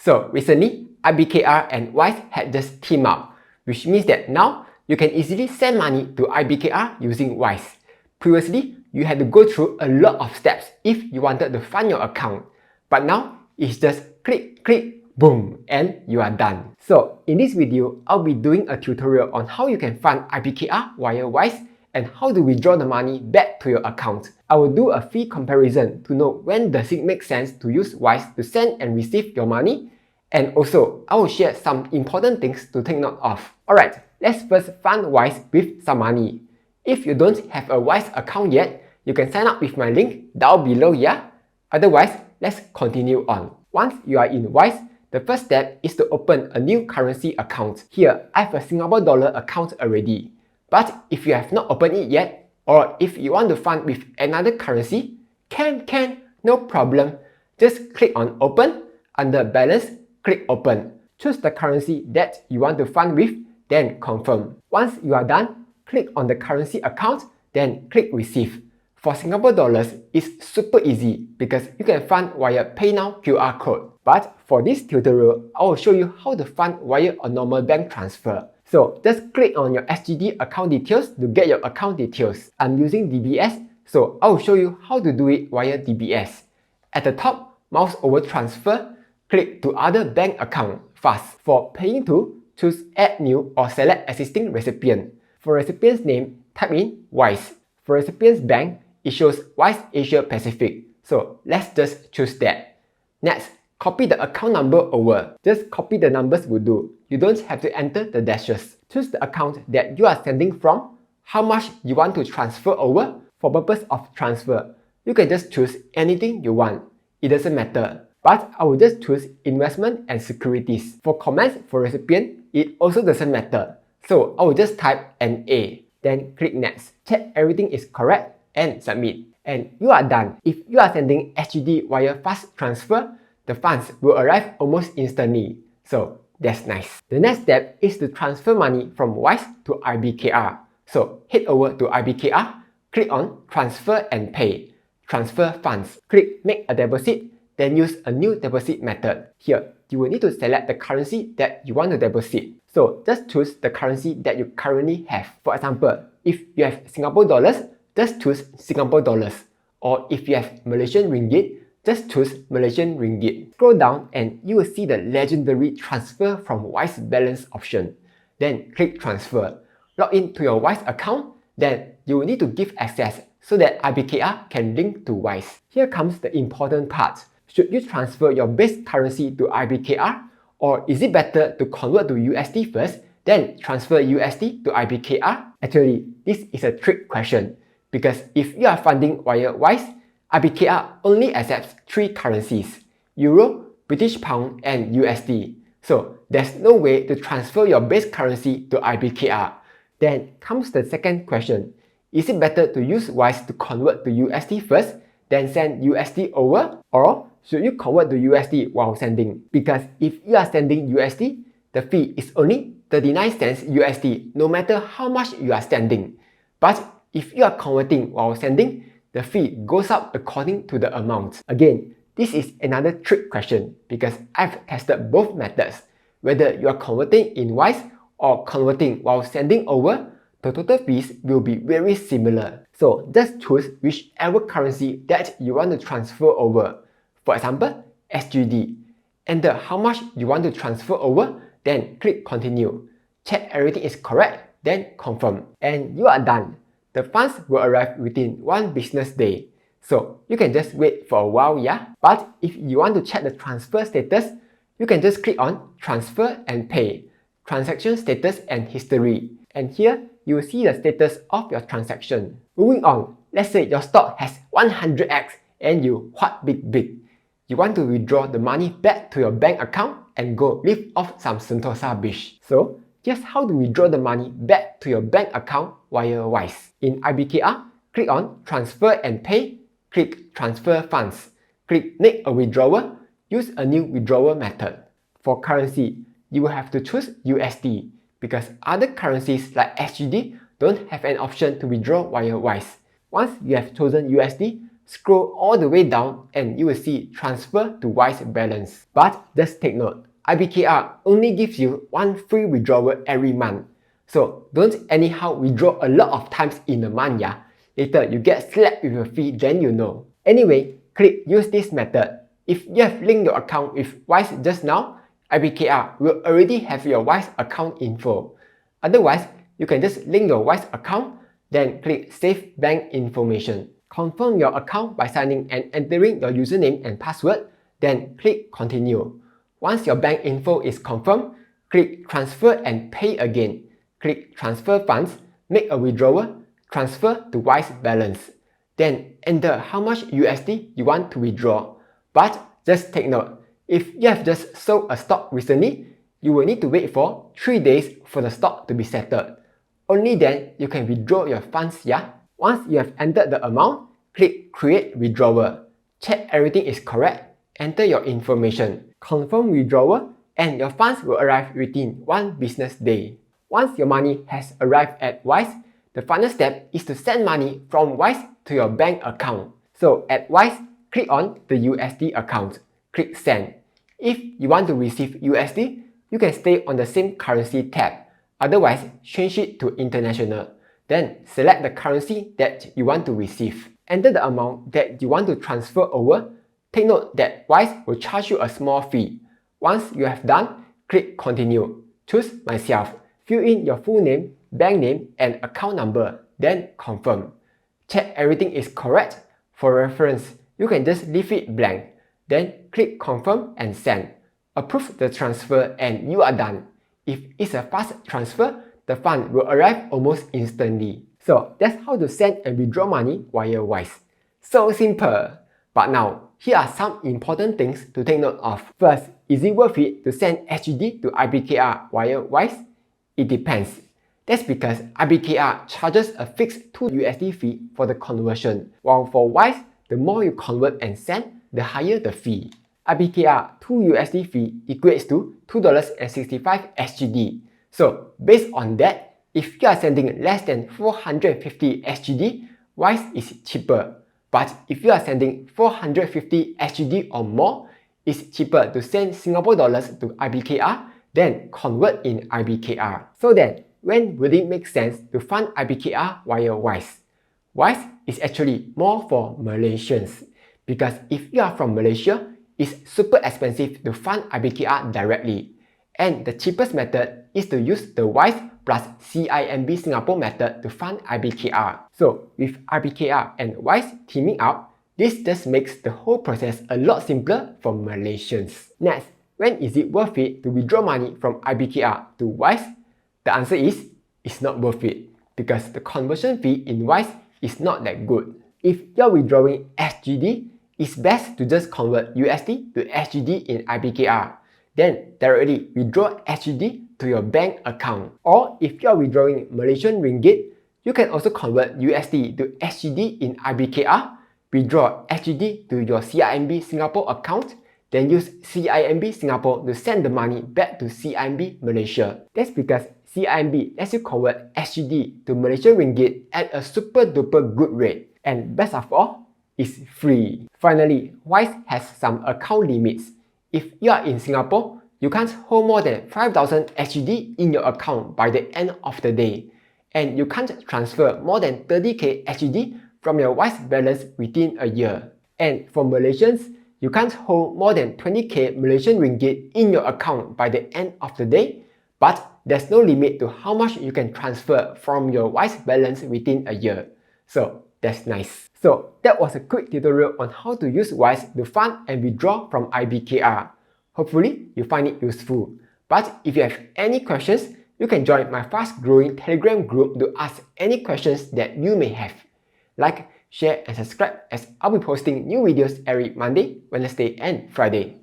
So recently, IBKR and Wise had just teamed up, which means that now you can easily send money to IBKR using Wise. Previously, you had to go through a lot of steps if you wanted to fund your account, but now it's just click, boom, and you are done. So in this video, I'll be doing a tutorial on how you can fund IBKR via Wise and how to withdraw the money back to your account. I will do a fee comparison to know when does it make sense to use Wise to send and receive your money, and also I will share some important things to take note of. Alright, let's first fund Wise with some money. If you don't have a Wise account yet, you can sign up with my link down below here. Otherwise, let's continue on. Once you are in Wise, the first step is to open a new currency account. Here, I have a Singapore dollar account already. But if you have not opened it yet, or if you want to fund with another currency, no problem. Just click on open, under balance, click open. Choose the currency that you want to fund with, then confirm. Once you are done, click on the currency account, then click receive. For Singapore dollars, it's super easy because you can fund via PayNow QR code. But for this tutorial, I will show you how to fund via a normal bank transfer. So just click on your SGD account details to get your account details. I'm using DBS, so I will show you how to do it via DBS. At the top, mouse over transfer, click to other bank account fast. For paying to, choose add new or select existing recipient. For recipient's name, type in Wise. For recipient's bank, it shows Wise Asia Pacific. So let's just choose that. Next, copy the account number over. Just copy the numbers will do. You don't have to enter the dashes. Choose the account that you are sending from, how much you want to transfer over. For purpose of transfer, you can just choose anything you want. It doesn't matter. But I will just choose investment and securities. For comments for recipient, it also doesn't matter. So I will just type NA. Then click next. Check everything is correct and submit. And you are done. If you are sending SGD via fast transfer, the funds will arrive almost instantly. So that's nice. The next step is to transfer money from Wise to IBKR. So head over to IBKR, click on Transfer and Pay. Transfer funds. Click Make a Deposit, then use a new deposit method. Here, you will need to select the currency that you want to deposit. So just choose the currency that you currently have. For example, if you have Singapore dollars, just choose Singapore dollars. Or if you have Malaysian ringgit, just choose Malaysian ringgit. Scroll down and you will see the legendary transfer from Wise balance option. Then click transfer. Log in to your Wise account. Then you will need to give access so that IBKR can link to Wise. Here comes the important part. Should you transfer your base currency to IBKR? Or is it better to convert to USD first, then transfer USD to IBKR? Actually, this is a trick question. Because if you are funding via Wise, IBKR only accepts 3 currencies: Euro, British Pound, and USD. So there's no way to transfer your base currency to IBKR. Then comes the second question. Is it better to use Wise to convert to USD first, then send USD over? Or should you convert to USD while sending? Because if you are sending USD, the fee is only 39 cents USD no matter how much you are sending. But if you are converting while sending, the fee goes up according to the amount. Again, this is another trick question because I've tested both methods. Whether you are converting in Wise or converting while sending over, the total fees will be very similar. So just choose whichever currency that you want to transfer over. For example, SGD. Enter how much you want to transfer over, then click continue. Check everything is correct, then confirm. And you are done. The funds will arrive within 1 business day. So you can just wait for a while, yeah? But if you want to check the transfer status, you can just click on Transfer and Pay, Transaction Status and History. And here, you will see the status of your transaction. Moving on, let's say your stock has 100x and you what big. You want to withdraw the money back to your bank account and go live off some Sentosa beach. So here's how to withdraw the money back to your bank account via Wise. In IBKR, click on Transfer and Pay, click Transfer Funds, click Make a Withdrawal, use a new withdrawal method. For currency, you will have to choose USD because other currencies like SGD don't have an option to withdraw via Wise. Once you have chosen USD, scroll all the way down and you will see transfer to Wise balance. But just take note, IBKR only gives you one free withdrawal every month. So don't anyhow withdraw a lot of times in a month, yeah? Later you get slapped with a fee, then you know. Anyway, click use this method. If you have linked your account with Wise just now, IBKR will already have your Wise account info. Otherwise, you can just link your Wise account, then click Save Bank Information. Confirm your account by signing and entering your username and password, then click Continue. Once your bank info is confirmed, click Transfer and Pay again. Click Transfer Funds, make a withdrawal, transfer to Wise balance. Then enter how much USD you want to withdraw. But just take note, if you have just sold a stock recently, you will need to wait for 3 days for the stock to be settled. Only then you can withdraw your funds, yeah? Once you have entered the amount, click Create Withdrawal. Check everything is correct, enter your information, confirm withdrawal, and your funds will arrive within 1 business day. Once your money has arrived at Wise, the final step is to send money from Wise to your bank account. So at Wise, click on the USD account, click Send. If you want to receive USD, you can stay on the same currency tab. Otherwise, change it to international. Then select the currency that you want to receive. Enter the amount that you want to transfer over. Take note that Wise will charge you a small fee. Once you have done, click Continue. Choose Myself. Fill in your full name, bank name, and account number. Then confirm. Check everything is correct. For reference, you can just leave it blank. Then click Confirm and Send. Approve the transfer and you are done. If it's a fast transfer, the fund will arrive almost instantly. So that's how to send and withdraw money via Wise. So simple! But now, here are some important things to take note of. First, is it worth it to send SGD to IBKR via Wise? It depends. That's because IBKR charges a fixed 2 USD fee for the conversion, while for Wise, the more you convert and send, the higher the fee. IBKR 2 USD fee equates to $2.65 SGD. So based on that, if you are sending less than 450 SGD, Wise is cheaper. But if you are sending 450 SGD or more, it's cheaper to send Singapore dollars to IBKR than convert in IBKR. So then, when would it make sense to fund IBKR via Wise? Wise is actually more for Malaysians. Because if you are from Malaysia, it's super expensive to fund IBKR directly. And the cheapest method is to use the Wise plus CIMB Singapore method to fund IBKR. So with IBKR and Wise teaming up, this just makes the whole process a lot simpler for Malaysians. Next, when is it worth it to withdraw money from IBKR to Wise? The answer is, it's not worth it because the conversion fee in Wise is not that good. If you're withdrawing SGD, it's best to just convert USD to SGD in IBKR. Then directly withdraw SGD to your bank account. Or if you are withdrawing Malaysian Ringgit, you can also convert USD to SGD in IBKR, withdraw SGD to your CIMB Singapore account, then use CIMB Singapore to send the money back to CIMB Malaysia. That's because CIMB lets you convert SGD to Malaysian Ringgit at a super duper good rate. And best of all, it's free. Finally, Wise has some account limits. If you are in Singapore, you can't hold more than 5,000 SGD in your account by the end of the day. And you can't transfer more than 30k SGD from your Wise balance within a year. And for Malaysians, you can't hold more than 20k Malaysian Ringgit in your account by the end of the day. But there's no limit to how much you can transfer from your Wise balance within a year. So that's nice. So that was a quick tutorial on how to use Wise to fund and withdraw from IBKR. Hopefully you find it useful. But if you have any questions, you can join my fast growing Telegram group to ask any questions that you may have. Like, share and subscribe as I'll be posting new videos every Monday, Wednesday and Friday.